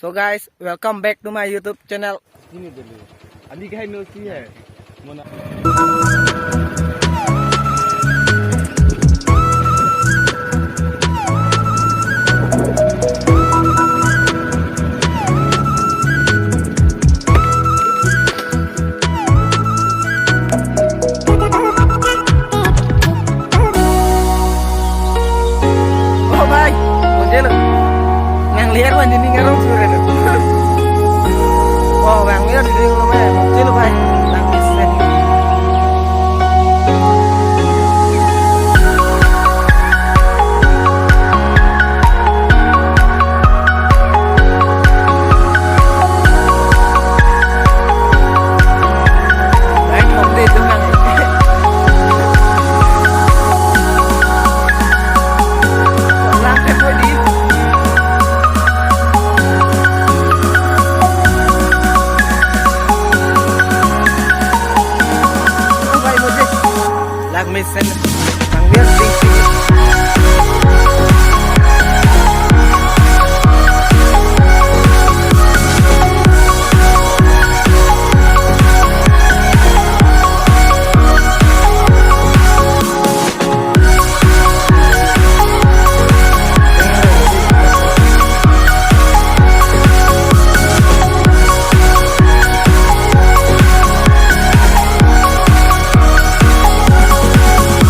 So guys, welcome back to my YouTube channel. Ini dulu. Adi kayak milki ya. Mana? Oh bhai, मुझे लो. Ngang lihat kan jadi ngarong sore nih. Oh, ngang lihat di lo bhai, muncul lo bhai. Nangis nih. Baik, komplit itu ngang. Langkah gue di. Lag mesen, nang lihat